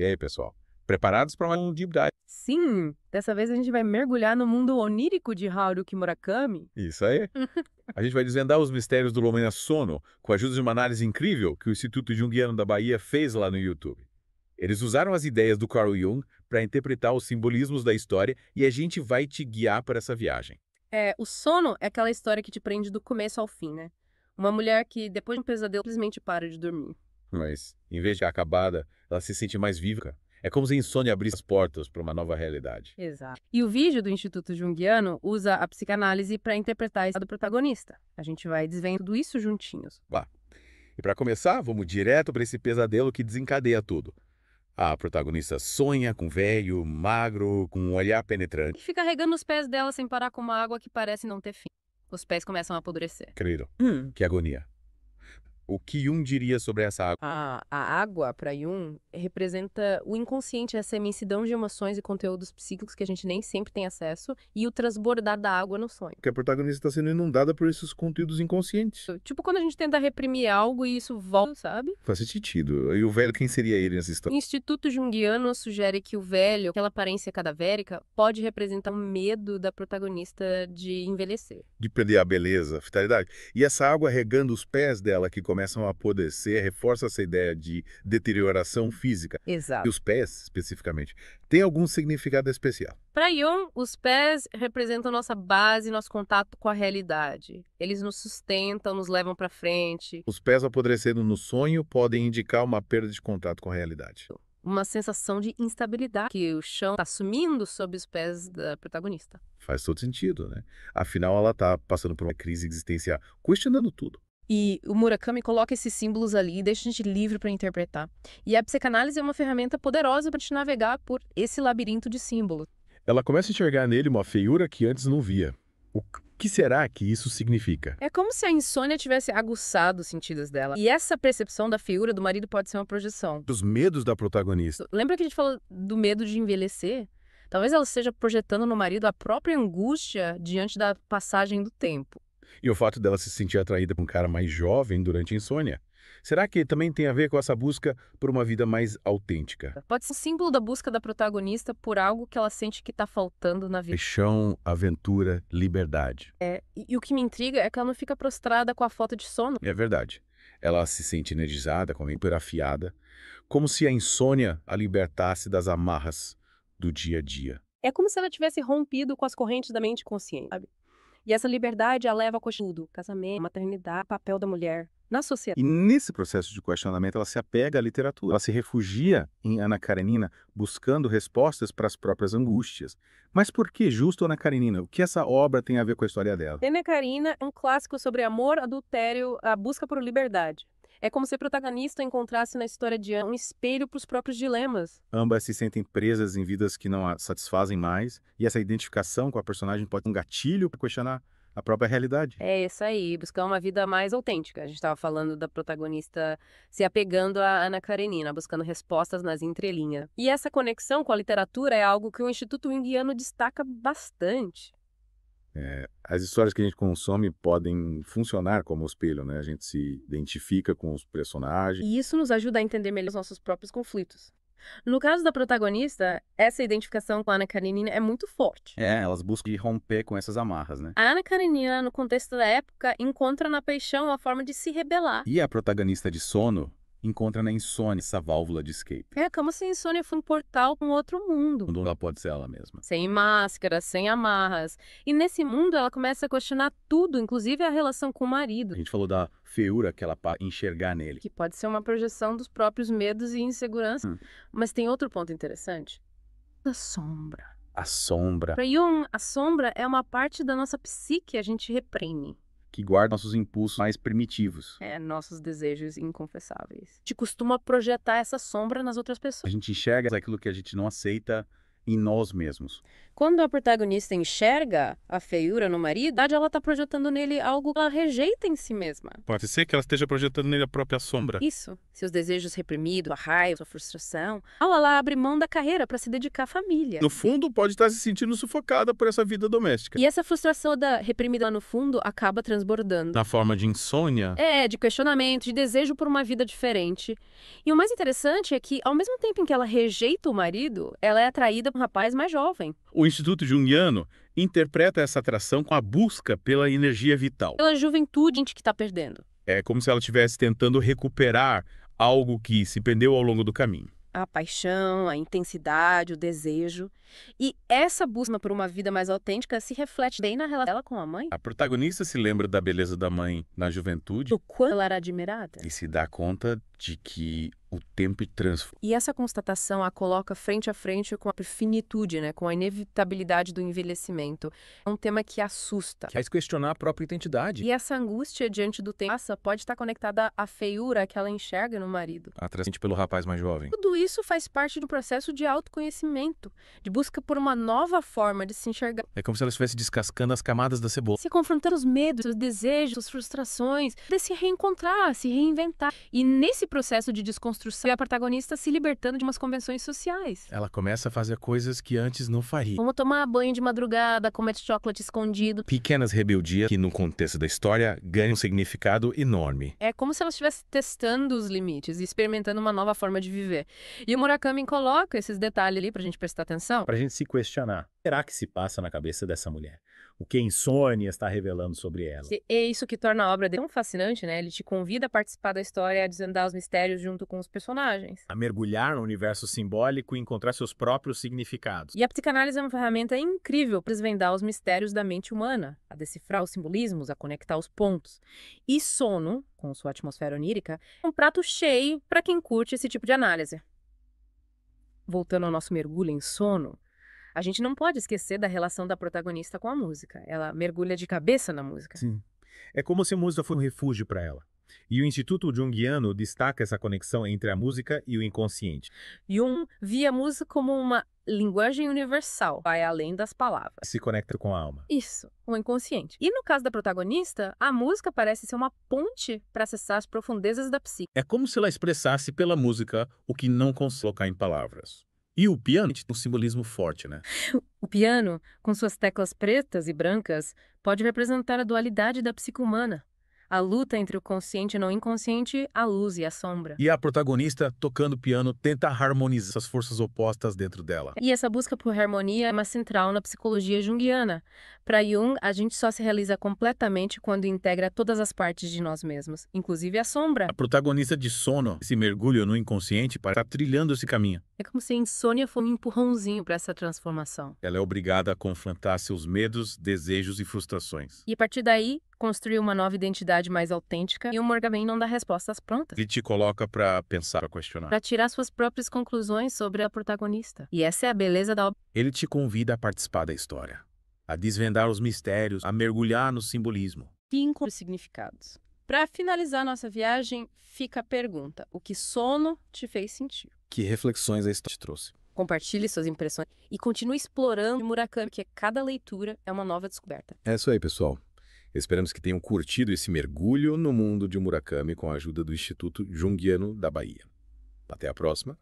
aí, pessoal? Preparados para uma longevidade? Sim, dessa vez a gente vai mergulhar no mundo onírico de Haruki Murakami. Isso aí. A gente vai desvendar os mistérios do Lumina Sono com a ajuda de uma análise incrível que o Instituto Jungiano da Bahia fez lá no YouTube. Eles usaram as ideias do Carl Jung para interpretar os simbolismos da história e a gente vai te guiar para essa viagem. O sono é aquela história que te prende do começo ao fim, né? Uma mulher que, depois de um pesadelo, simplesmente para de dormir. Mas, em vez de acabada, ela se sente mais viva. É como se a insônia abrisse as portas para uma nova realidade. Exato. E o vídeo do Instituto Jungiano usa a psicanálise para interpretar a história do protagonista. A gente vai desvendando tudo isso juntinhos. Vá. E para começar, vamos direto para esse pesadelo que desencadeia tudo. A protagonista sonha com um velho, magro, com um olhar penetrante. E fica regando os pés dela sem parar com uma água que parece não ter fim. Os pés começam a apodrecer. Credo, que agonia. O que Jung diria sobre essa água? A água, para Jung, representa o inconsciente, essa imensidão de emoções e conteúdos psíquicos que a gente nem sempre tem acesso, e o transbordar da água no sonho. Que a protagonista está sendo inundada por esses conteúdos inconscientes. Tipo quando a gente tenta reprimir algo e isso volta, sabe? Faz sentido. E o velho, quem seria ele nessa O história? Instituto Jungiano sugere que o velho, aquela aparência cadavérica, pode representar um medo da protagonista de envelhecer. De perder a beleza, a vitalidade. E essa água regando os pés dela, que começam a apodrecer, reforça essa ideia de deterioração física. E Exato. os pés, especificamente, têm algum significado especial. Para Jung, os pés representam nossa base, nosso contato com a realidade. Eles nos sustentam, nos levam para frente. Os pés apodrecendo no sonho podem indicar uma perda de contato com a realidade. Uma sensação de instabilidade, que o chão está sumindo sob os pés da protagonista. Faz todo sentido, né? Afinal, ela está passando por uma crise existencial, questionando tudo. E o Murakami coloca esses símbolos ali e deixa a gente livre para interpretar. E a psicanálise é uma ferramenta poderosa para te navegar por esse labirinto de símbolos. Ela começa a enxergar nele uma feiura que antes não via. O que será que isso significa? É como se a insônia tivesse aguçado os sentidos dela. E essa percepção da feiura do marido pode ser uma projeção. Os medos da protagonista. Lembra que a gente falou do medo de envelhecer? Talvez ela esteja projetando no marido a própria angústia diante da passagem do tempo. E o fato dela se sentir atraída por um cara mais jovem durante a insônia. Será que também tem a ver com essa busca por uma vida mais autêntica? Pode ser um símbolo da busca da protagonista por algo que ela sente que está faltando na vida. Paixão, aventura, liberdade. E o que me intriga é que ela não fica prostrada com a falta de sono. É verdade. Ela se sente energizada, como hiperafiada, como se a insônia a libertasse das amarras do dia a dia. É como se ela tivesse rompido com as correntes da mente consciente, sabe? E essa liberdade a leva a tudo, casamento, maternidade, papel da mulher na sociedade. E nesse processo de questionamento, ela se apega à literatura. Ela se refugia em Ana Karenina, buscando respostas para as próprias angústias. Mas por que justo Ana Karenina? O que essa obra tem a ver com a história dela? Ana Karenina é um clássico sobre amor, adultério, a busca por liberdade. É como se a protagonista encontrasse na história de Ana um espelho para os próprios dilemas. Ambas se sentem presas em vidas que não a satisfazem mais, e essa identificação com a personagem pode ser um gatilho para questionar a própria realidade. É isso aí, buscar uma vida mais autêntica. A gente estava falando da protagonista se apegando a Ana Karenina, buscando respostas nas entrelinhas. E essa conexão com a literatura é algo que o Instituto Jungiano destaca bastante. As histórias que a gente consome podem funcionar como espelho, né? A gente se identifica com os personagens. E isso nos ajuda a entender melhor os nossos próprios conflitos. No caso da protagonista, essa identificação com a Ana Karenina é muito forte. Elas buscam romper com essas amarras, né? A Ana Karenina, no contexto da época, encontra na paixão uma forma de se rebelar. E a protagonista de Sono encontra na insônia essa válvula de escape. É como se a insônia fosse um portal para um outro mundo. Quando ela pode ser ela mesma. Sem máscaras, sem amarras. E nesse mundo ela começa a questionar tudo, inclusive a relação com o marido. A gente falou da feiura que ela pode enxergar nele. Que pode ser uma projeção dos próprios medos e insegurança. Mas tem outro ponto interessante. A sombra. A sombra Para Jung, a sombra é uma parte da nossa psique que a gente reprime. que guarda nossos impulsos mais primitivos. Nossos desejos inconfessáveis. A gente costuma projetar essa sombra nas outras A pessoas. gente enxerga aquilo que a gente não aceita em nós mesmos. Quando a protagonista enxerga a feiura no marido, na verdade, ela está projetando nele algo que ela rejeita em si mesma. Pode ser que ela esteja projetando nele a própria sombra. Isso. Seus desejos reprimidos, a raiva, a frustração. Ela abre mão da carreira para se dedicar à família. No fundo, pode estar se sentindo sufocada por essa vida doméstica. E essa frustração reprimida lá no fundo acaba transbordando. Na forma de insônia. De questionamento, de desejo por uma vida diferente. E o mais interessante é que, ao mesmo tempo em que ela rejeita o marido, ela é atraída por um rapaz mais jovem. O Instituto Jungiano interpreta essa atração com a busca pela energia vital. Pela juventude que está perdendo. É como se ela estivesse tentando recuperar algo que se perdeu ao longo do caminho. A paixão, a intensidade, o desejo. E essa busca por uma vida mais autêntica se reflete bem na relação dela com a mãe. A protagonista se lembra da beleza da mãe na juventude Do quanto ela era admirada. e se dá conta de que o tempo transforma. E essa constatação a coloca frente a frente com a finitude, né? Com a inevitabilidade do envelhecimento. É um tema que assusta. Faz questionar a própria identidade. E essa angústia diante do tempo pode estar conectada à feiura que ela enxerga no marido. Atraente pelo rapaz mais jovem. Tudo isso faz parte do processo de autoconhecimento, de busca por uma nova forma de se enxergar. É como se ela estivesse descascando as camadas da cebola. Se confrontando os medos, os desejos, as frustrações, de se reencontrar, se reinventar. E nesse processo de desconstrução, a protagonista se libertando de umas convenções sociais. Ela começa a fazer coisas que antes não faria. Como tomar banho de madrugada, comer chocolate escondido. Pequenas rebeldias que, no contexto da história, ganham um significado enorme. É como se ela estivesse testando os limites e experimentando uma nova forma de viver. E o Murakami coloca esses detalhes ali pra gente prestar atenção. Pra gente se questionar. O que será que se passa na cabeça dessa mulher? O que a insônia está revelando sobre ela? É isso que torna a obra dele tão fascinante, né? Ele te convida a participar da história e a desvendar os mistérios junto com os personagens. A mergulhar no universo simbólico e encontrar seus próprios significados. E a psicanálise é uma ferramenta incrível para desvendar os mistérios da mente humana, a decifrar os simbolismos, a conectar os pontos. E Sono, com sua atmosfera onírica, é um prato cheio para quem curte esse tipo de análise. Voltando ao nosso mergulho em Sono, a gente não pode esquecer da relação da protagonista com a música. Ela mergulha de cabeça na música. Sim. É como se a música fosse um refúgio para ela. E o Instituto Jungiano destaca essa conexão entre a música e o inconsciente. Jung via a música como uma linguagem universal, vai além das palavras. Se conecta com a alma. Isso, o inconsciente. E no caso da protagonista, a música parece ser uma ponte para acessar as profundezas da psique. É como se ela expressasse pela música o que não consegue colocar em palavras. E o piano tem um simbolismo forte, né? O piano, com suas teclas pretas e brancas, pode representar a dualidade da psique humana. A luta entre o consciente e não inconsciente, a luz e a sombra. E a protagonista, tocando piano, tenta harmonizar essas forças opostas dentro dela. E essa busca por harmonia é uma central na psicologia junguiana. Para Jung, a gente só se realiza completamente quando integra todas as partes de nós mesmos, inclusive a sombra. A protagonista de Sono, esse mergulho no inconsciente, para estar trilhando esse caminho. É como se a insônia fosse um empurrãozinho para essa transformação. Ela é obrigada a confrontar seus medos, desejos e frustrações. E a partir daí, construir uma nova identidade mais autêntica, e o Murakami não dá respostas prontas. Ele te coloca para pensar, para questionar. Para tirar suas próprias conclusões sobre a protagonista. E essa é a beleza da obra. Ele te convida a participar da história, a desvendar os mistérios, a mergulhar no simbolismo. 5 significados. Para finalizar nossa viagem, fica a pergunta: o que Sono te fez sentir? Que reflexões a história te trouxe? Compartilhe suas impressões e continue explorando Murakami, porque cada leitura é uma nova descoberta. É isso aí, pessoal. Esperamos que tenham curtido esse mergulho no mundo de Murakami com a ajuda do Instituto Jungiano da Bahia. Até a próxima.